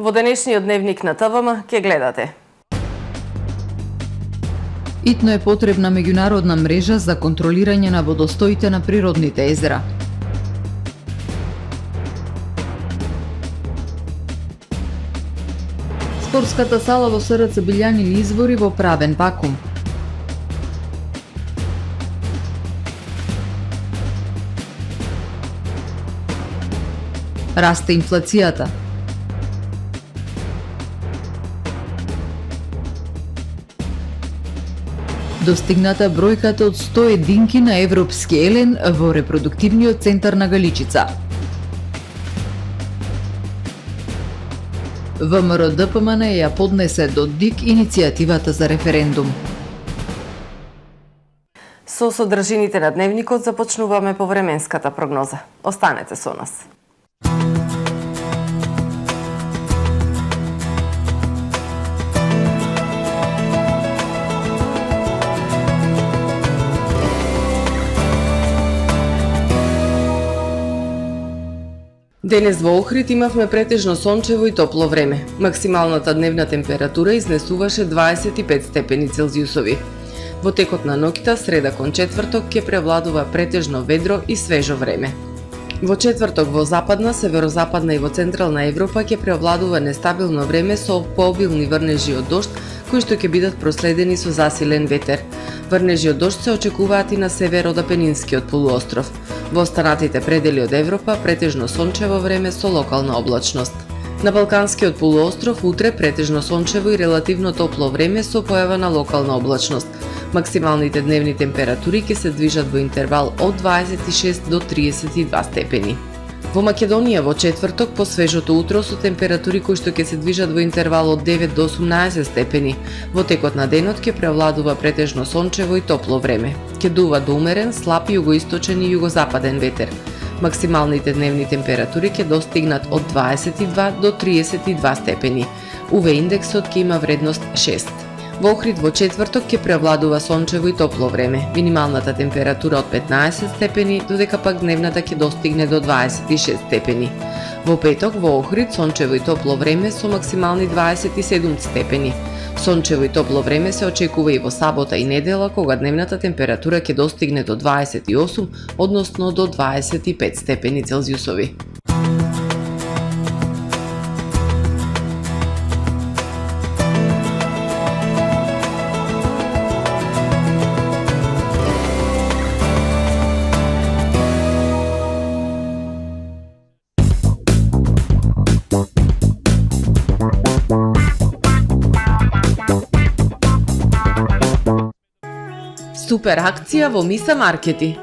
Во денешниот дневник на ТВМ ќе гледате. Итно е потребна меѓународна мрежа за контролирање на водостоите на природните езера. Спортската сала во СРЦ Билјанин извори во правен вакуум. Расте инфлацијата. Достигната бројката од 100 единки на европски елен во репродуктивниот центар на Галичица. ВМРО-ДПМН ја поднесе до ДИК иницијативата за референдум. Со содржините на дневникот започнуваме по временската прогноза. Останете со нас. Денес во Охрид имавме претежно сончево и топло време. Максималната дневна температура изнесуваше 25 степени Целзиусови. Во текот на ноќта, среда кон четврток, ќе превладува претежно ведро и свежо време. Во четврток во западна, северозападна и во централна Европа ќе превладува нестабилно време со пообилни врнежи од дожд, кои што ќе бидат проследени со засилен ветер. Врнежи од дожд се очекуваат и на север од Апенинскиот полуостров. Во останатите предели од Европа претежно сончево време со локална облачност. На Балканскиот полуостров утре претежно сончево и релативно топло време со појава на локална облачност. Максималните дневни температури ќе се движат во интервал од 26 до 32 степени. Во Македонија во четврток по свежото утро со температури кои што ќе се движат во интервал од 9 до 18 степени. Во текот на денот ќе превладува претежно сончево и топло време. Ќе дува до умерен, слаб југоисточен и југозападен ветер. Максималните дневни температури ќе достигнат од 22 до 32 степени. УВ индексот ќе има вредност 6. Во Охрид во четврток ќе превладува сончево и топло време. Минималната температура од 15 степени, додека пак дневната ќе достигне до 26 степени. Во петок во Охрид сончево и топло време со максимални 27 степени. Сончево и топло време се очекува и во сабота и недела, кога дневната температура ќе достигне до 28, односно до 25 степени Целзиусови. Супер акција во Миса Маркети.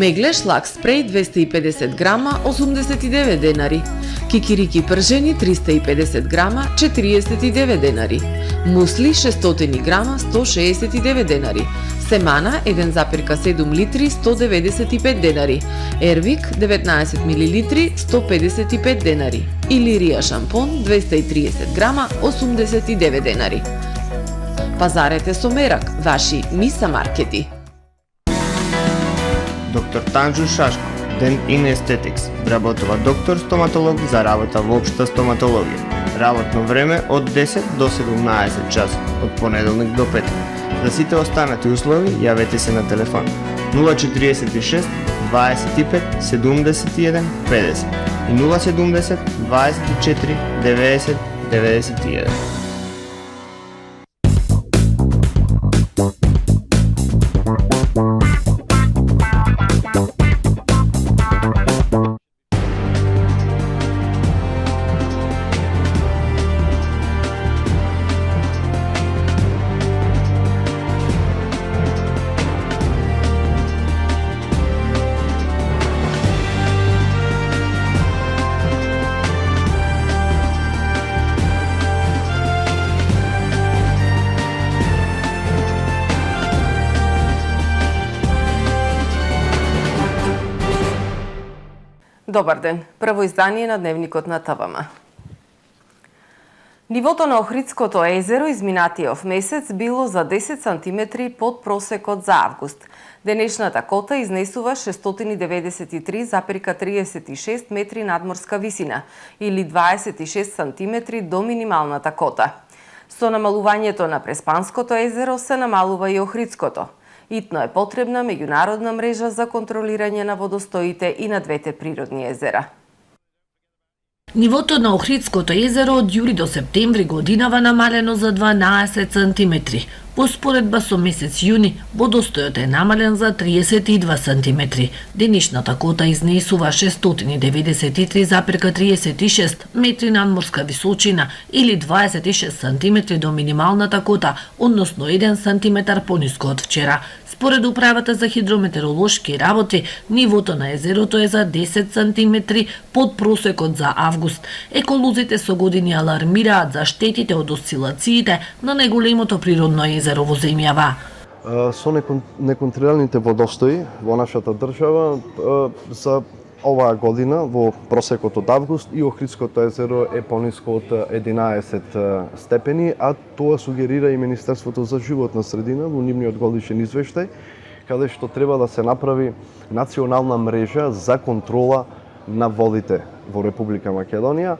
Меглеш лак спреј 250 грама 89 денари. Кикирики пржени 350 грама 49 денари. Мусли 600 грама 169 денари. Семана 1,7 литри 195 денари. Ервик 19 милилитри 155 денари. Илирија шампон 230 грама 89 денари. Пазарете со мерак, ваши Миса Маркети. Доктор Танжу Шашко, Dent in Aesthetics, вработува доктор стоматолог за работа во општа стоматологија. Работно време од 10 до 17 часот, од понеделник до петок. За сите останати услови, јавете се на телефон 046 25 71 50 и 070 24 90 91. Добар ден. Прво издание на дневникот на ТВМ. Нивото на Охридското езеро изминатиот месец било за 10 сантиметри под просекот за август. Денешната кота изнесува 693,36 метри надморска висина или 26 сантиметри до минималната кота. Со намалувањето на Преспанското езеро се намалува и Охридското. Итно е потребна меѓународна мрежа за контролирање на водостоите и на двете природни езера. Нивото на Охридското езеро од јули до септември годинава намалено за 12 сантиметри. Во споредба со месец јуни, водостојот е намален за 32 сантиметри. Денешната кота изнесува 693,36 метри надморска височина или 26 сантиметри до минималната кота, односно 1 сантиметар пониско од вчера. Според Управата за хидрометеоролошки работи, нивото на езерото е за 10 сантиметри под просекот за август. Еколозите со години алармираат за штетите од осцилациите на најголемото природно езеро во земјава. Со неконтролираните водостои во нашата држава за оваа година во просекот од август и Охридското езеро е пониско од 11 степени, а тоа сугерира и Министерството за животна средина во нивниот годишен извештај, каде што треба да се направи национална мрежа за контрола на водите во Република Македонија.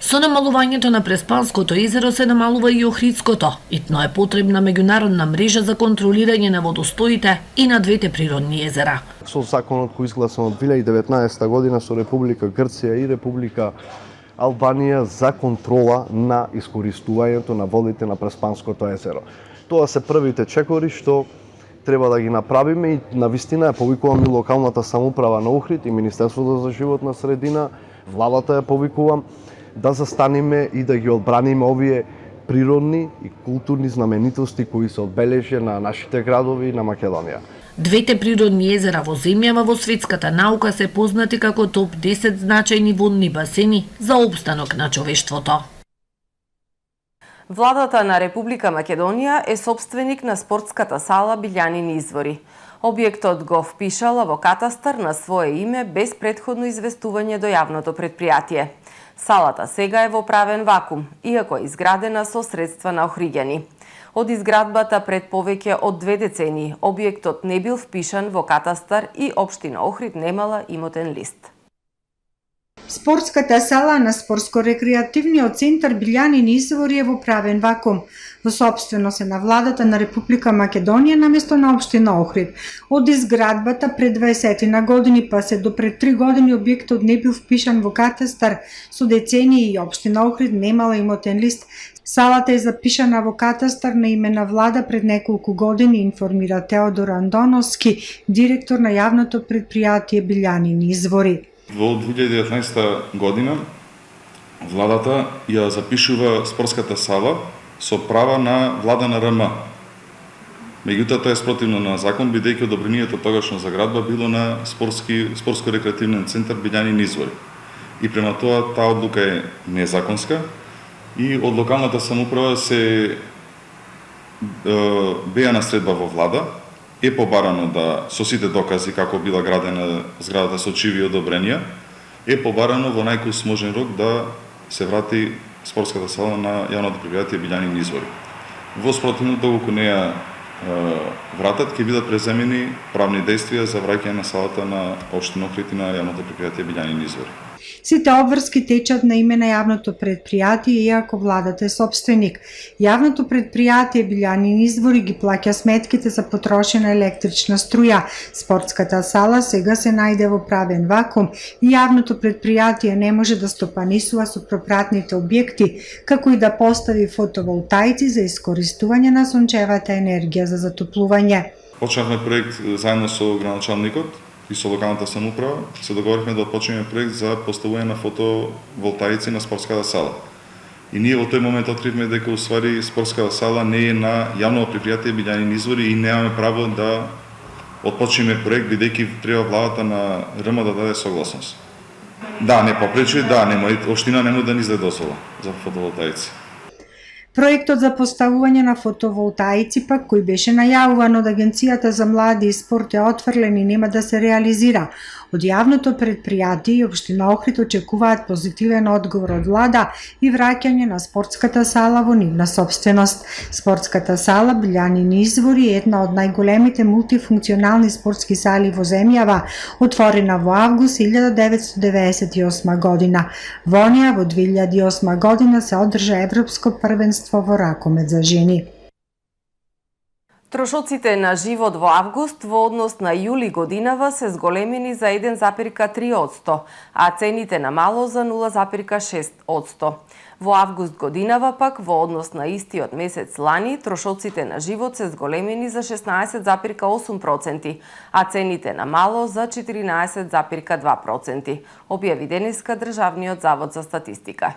Со намалувањето на Преспанското езеро се намалува и Охридското. Итно е потребна меѓународна мрежа за контролирање на водостоите и на двете природни езера. Со законот кој изгласан од 2019 година со Република Грција и Република Албанија за контрола на искористувањето на водите на Преспанското езеро. Тоа се првите чекори што треба да ги направиме и навистина ја повикувам и локалната самоуправа на Охрид и Министерството за животна средина, владата ја повикувам да застанеме и да ги одбраниме овие природни и културни знаменитости кои се одбележија на нашите градови и на Македонија. Двете природни езера во земјава во светската наука се познати како топ 10 значајни водни басени за опстанок на човештвото. Владата на Република Македонија е собственик на спортската сала Билјанини извори. Објектот го впишала во катастар на свое име без претходно известување до јавното претпријатие. Салата сега е во правен вакуум, иако е изградена со средства на охриѓани. Од изградбата пред повеќе од 2 децении, објектот не бил впишан во катастар и општина Охрид немала имотен лист. Спортската сала на спортско-рекреативниот центар Билјанини извори е во правен вакуум, во собственост е на владата на Република Македонија наместо на општина Охрид. Од изградбата пред 20 на години па се до пред 3 години објектот не бил впишан во катастар со децении и општина Охрид немала имотен лист. Салата е запишана во катастар на име на влада пред неколку години, информира Теодор Андоновски, директор на јавното претпријатие Билјанини извори. Во 2019 година владата ја запишува спортската сала со права на влада на РМ. Меѓутоа тоа е спротивно на закон, бидејќи одобрението тогашно за градба било на спортско-рекреативен центар Билјанини извори. И према тоа таа одлука е незаконска и од локалната самоуправа се беа наследба во влада, е побарано да со сите докази како била градена зградата со чиви одобренија, е побарано во најкус можен рок да се врати спортската сала на јавното претпријатие Билјанини извори. Во спротивно, доколку не ја вратат, ќе бидат преземени правни действија за враќање на салата на општина Охрид и на јавното претпријатие Билјанини извори. Сите обврски течат на име на јавното претпријатие, иако владата е собственик. Јавното претпријатие Билјанини извори ги плаќа сметките за потрошена електрична струја. Спортската сала сега се најде во правен вакуум и јавното претпријатие не може да стопанисува со пропратните објекти, како и да постави фотоволтаици за искористување на сончевата енергија за затоплување. Почнавме проект заедно со градоначалникот и со локалната самоуправа, се договоривме да почнеме проект за поставување на фотоволтаици на спортската сала. И ние во тој момент откривме дека усвари спортската сала не е на јавно претпријатие Билјанини извори и немаме право да отпочнеме проект бидејќи треба владата на РМ да даде согласност. Да, не попречи, да, општина не може да ни издаде дозвола за фотоволтаици. Проектот за поставување на фотоволтаици пак, кој беше најавуван од Агенцијата за млади и спорт, е отфрлен и нема да се реализира. Од јавното предпријатие и општина Охрид очекуваат позитивен одговор од влада и враќање на спортската сала во нивна собственост. Спортската сала Билјанини извори е една од најголемите мултифункционални спортски сали во земјава, отворена во август 1998 година. Во неа во 2008 година се одржа Европско првенство во ракомет за жени. Трошоците на живот во август во однос на јули годинава се зголемени за 1,3%, а цените на мало за 0,6%. Во август годинава пак во однос на истиот месец лани трошоците на живот се зголемени за 16,8%, а цените на мало за 14,2%, објави денеска Државниот завод за статистика.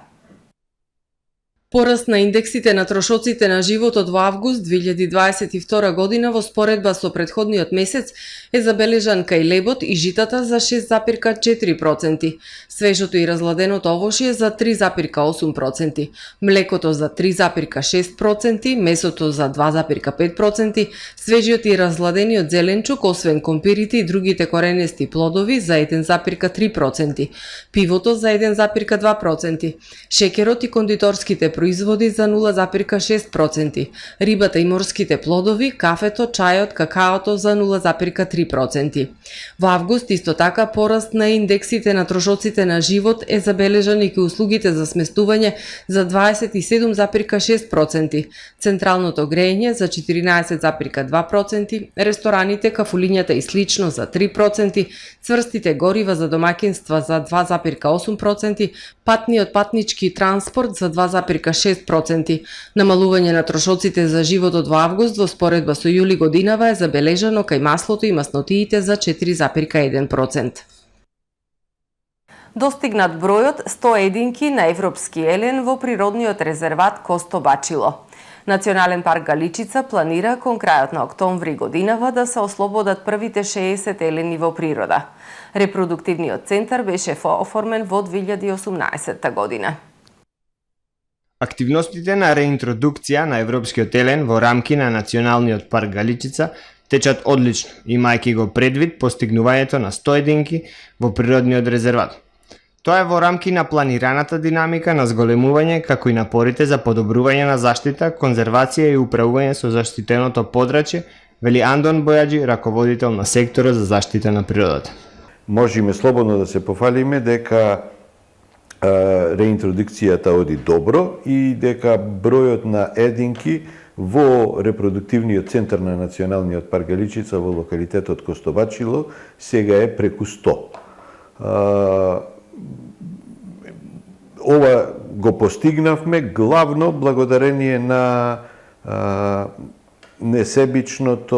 Пораст на индексите на трошоците на животот во август 2022 година во споредба со претходниот месец е забележан кај лебот и житата за 6,4%, свежото и разладеното овошје за 3,8%, млекото за 3,6%, месото за 2,5%, свежиот и разладениот зеленчук, освен компирите и другите коренести плодови за 1,3%, пивото за 1,2%, шеќерот и кондиторските производи за 0,6%, рибата и морските плодови, кафето, чајот, какаото за 0,3%. Во август исто така пораст на индексите на трошоците на живот е забележан и ке услугите за сместување за 27,6%, централното грејење за 14,2%, рестораните, кафулињата и слично за 3%, цврстите горива за домаќинства за 2,8%, патниот патнички транспорт за 2,6%. Намалување на трошоците за животот во август во споредба со јули годинава е забележано кај маслото и маснотиите за 4,1%. Достигнат бројот 100 единки на европски елен во природниот резерват Косто Бачило. Национален парк Галичица планира кон крајот на октомври годинава да се ослободат првите 60 елени во природа. Репродуктивниот центар беше оформен во 2018 година. Активностите на реинтродукција на европскиот елен во рамки на Националниот парк Галичица течат одлично, имајќи го предвид постигнувањето на 100 единки во природниот резерват. Тоа е во рамки на планираната динамика на зголемување, како и напорите за подобрување на заштита, конзервација и управување со заштитеното подрачје, вели Андон Бојаджи, раководител на секторот за заштита на природата. Можеме слободно да се пофалиме дека реинтродукцијата оди добро и дека бројот на единки во репродуктивниот центар на Националниот парк Галичица во локалитетот Косто Бачило сега е преку 100. Ова го постигнавме главно благодарение на несебичното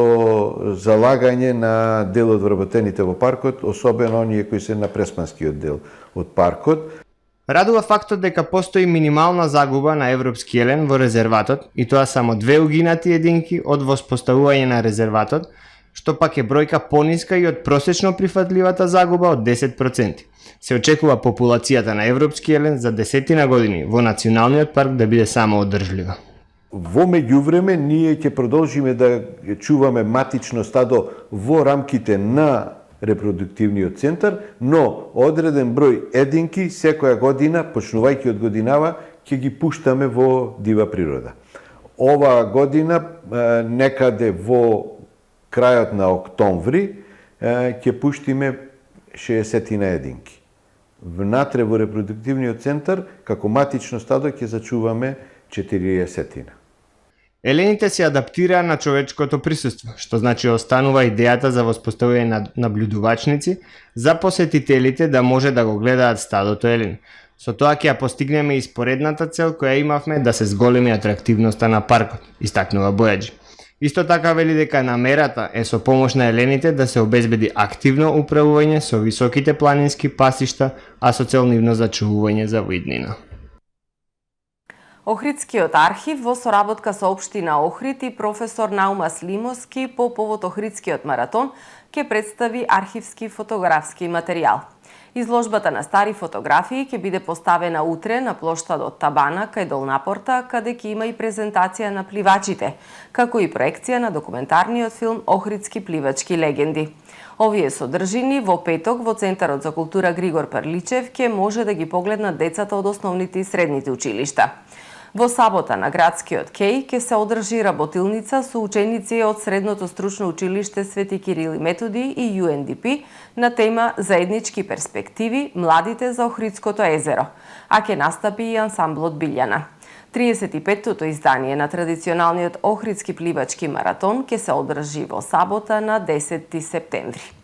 залагање на дел од вработените во паркот, особено оние кои се на преспанскиот дел од паркот. Радува фактот дека постои минимална загуба на европски елен во резерватот и тоа само 2 угинати единки од воспоставување на резерватот, што пак е бројка пониска и од просечно прифатливата загуба од 10%. Се очекува популацијата на европски елен за 10 години во Националниот парк да биде само одржлива. Во меѓувреме ние ќе продолжиме да чуваме матично стадо во рамките на репродуктивниот центар, но одреден број единки секоја година, почнувајќи од годинава, ќе ги пуштаме во дива природа. Ова година, некаде во крајот на октомври, ќе пуштиме 60 единки. Внатре во репродуктивниот центар, како матично стадо, ќе зачуваме 40. Елените се адаптираа на човечкото присуство, што значи останува идејата за воспоставување на наблюдувачници за посетителите да може да го гледаат стадото елени. Со тоа ќе ја постигнеме и споредната цел која имавме да се зголеми атрактивноста на паркот, истакнува Бојаджи. Исто така вели дека намерата е со помош на елените да се обезбеди активно управување со високите планински пасишта, а со цел нивно зачувување за виднина. Охридскиот архив во соработка со општина Охрид и професор Наума Слимовски по повод Охридскиот маратон ќе представи архивски фотографски материјал. Изложбата на стари фотографии ќе биде поставена утре на плоштадот Табана кај Долнапорта, каде ќе има и презентација на пливачите, како и проекција на документарниот филм Охридски пливачки легенди. Овие содржини во петок во Центарот за култура Григор Парличев ќе може да ги погледнат децата од основните и средните училишта. Во сабота на градскиот КЕј ќе се одржи работилница со ученици од Средното стручно училиште Свети Кирил и Методи и UNDP на тема Заеднички перспективи младите за Охридското езеро, а ќе настапи и ансамблот Билјана. 35-тото издание на традиционалниот Охридски пливачки маратон ќе се одржи во сабота на 10 септември.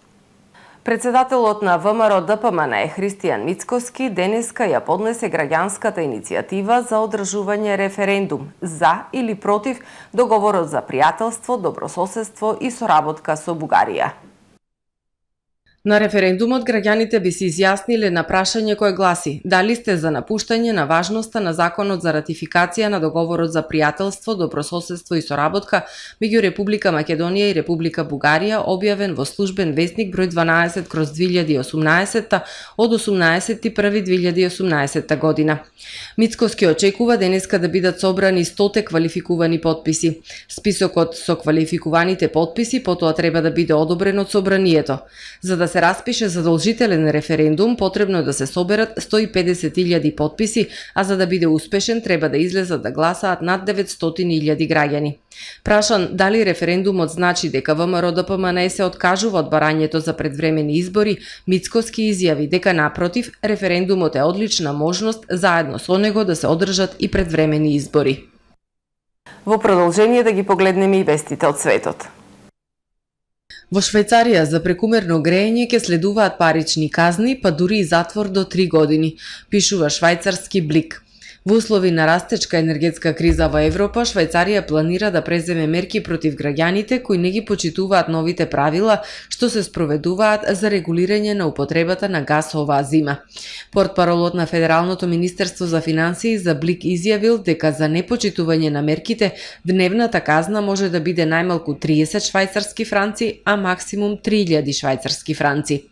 Председателот на ВМРО ДПМН Христијан Мицкоски денеска ја поднесе граѓанската иницијатива за одржување референдум за или против договорот за пријателство, добрососедство и соработка со Бугарија. На референдумот граѓаните би се изјасниле на прашање кое гласи: дали сте за напуштање на важноста на законот за ратификација на договорот за пријателство, добрососедство и соработка меѓу Република Македонија и Република Бугарија, објавен во службен весник број 12/2018 од 18.1.2018 година. Мицкоски очекува денеска да бидат собрани 100 квалификувани потписи. Списокот со квалификуваните потписи потоа треба да биде одобрен од собранието. За да се распише задолжителен референдум, потребно е да се соберат 150.000 потписи, а за да биде успешен треба да излезат да гласаат над 900.000 граѓани. Прашан дали референдумот значи дека ВМРО ДПМН се откажува од барањето за предвремени избори, Мицкоски изјави дека напротив, референдумот е одлична можност заедно со него да се одржат и предвремени избори. Во продолжение да ги погледнеме и вестите од светот. Во Швајцарија за прекумерно грејење ќе следуваат парични казни, па дури и затвор до 3 години, пишува швајцарски Блик. Во услови на растечка енергетска криза во Европа, Швајцарија планира да преземе мерки против граѓаните кои не ги почитуваат новите правила што се спроведуваат за регулирање на употребата на газ оваа зима. Портпаролот на Федералното министерство за финансии за Блик изјавил дека за непочитување на мерките дневната казна може да биде најмалку 30 швајцарски франци, а максимум 3000 швајцарски франци.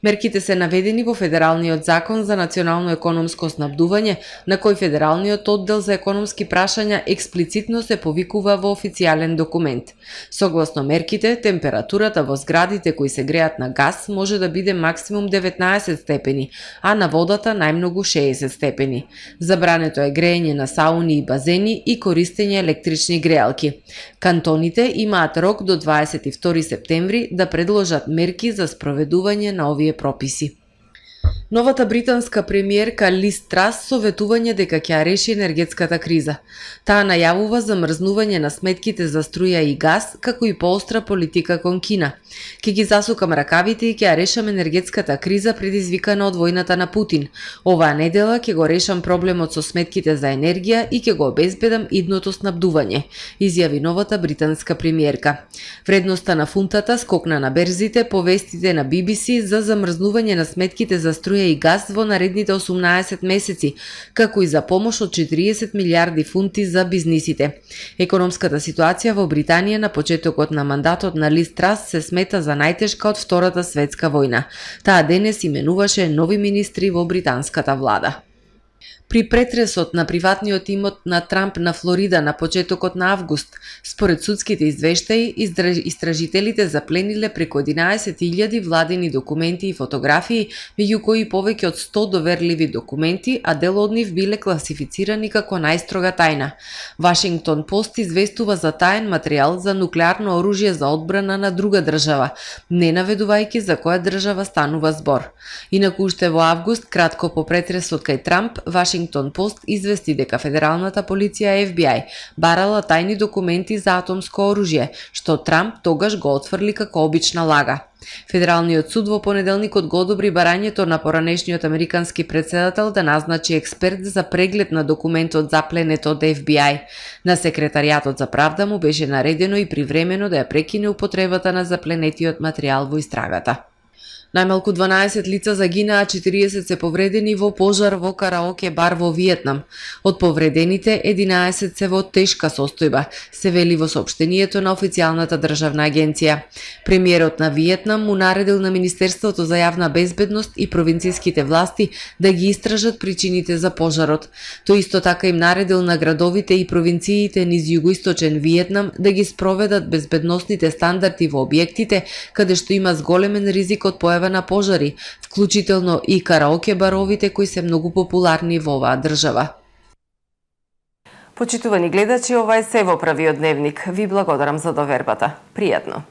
Мерките се наведени во Федералниот закон за национално економско снабдување, на кој Федералниот оддел за економски прашања експлицитно се повикува во официјален документ. Согласно мерките, температурата во зградите кои се греат на газ може да биде максимум 19 степени, а на водата најмногу 60 степени. Забрането е грејење на сауни и базени и користење електрични греалки. Кантоните имаат рок до 22 септември да предложат мерки за спроведување на овие прописи. Новата британска премиерка Лиз Трас советување дека ќе ја реши енергетската криза. Таа најавува замрзнување на сметките за струја и газ, како и поостра политика кон Кина. Ќе ги засукам ракавите и ќе ја решам енергетската криза предизвикана од војната на Путин. Оваа недела ќе го решам проблемот со сметките за енергија и ќе го обезбедам идното снабдување, изјави новата британска премиерка. Вредноста на фунтата скокна на берзите по вестите на BBC за замрзнување на сметките за струја и газ во наредните 18 месеци, како и за помош од 40 милиарди фунти за бизнисите. Економската ситуација во Британија на почетокот на мандатот на Лиз Трас се смета за најтешка од Втората светска војна. Таа денес именуваше нови министри во британската влада. При претресот на приватниот имот на Трамп на Флорида на почетокот на август, според судските извештаи, истражителите заплениле преку 11.000 владени документи и фотографии, меѓу кои повеќе од 100 доверливи документи, а дел од нив биле класифицирани како најстрога тајна. Вашингтон Пост известува за таен материјал за нуклеарно оружје за одбрана на друга држава, не наведувајќи за која држава станува збор. Инаку уште во август, кратко по претресот кај Трамп, Вашингтон Пост извести дека Федералната полиција FBI барала тајни документи за атомско оружје, што Трамп тогаш го отфрли како обична лага. Федералниот суд во понеделникот го одобри барањето на поранешниот американски претседател да назначи експерт за преглед на документот запленет од FBI. На секретаријатот за правда му беше наредено и привремено да ја прекине употребата на запленетиот материјал во истрагата. Најмалку 12 лица загинаа, 40 се повредени во пожар во караоке бар во Виетнам. Од повредените 11 се во тешка состојба, се вели во соопштението на официјалната државна агенција. Премиерот на Виетнам му наредил на Министерството за јавна безбедност и провинцијските власти да ги истражат причините за пожарот. Тој исто така им наредил на градовите и провинциите низ југоисточен Виетнам да ги спроведат безбедносните стандарди во објектите каде што има зголемен ризик од појава на пожари, вклучително и караоке баровите кои се многу популарни во оваа држава. Почитувани гледачи, ова е се во Правиот дневник. Ви благодарам за довербата. Пријатно.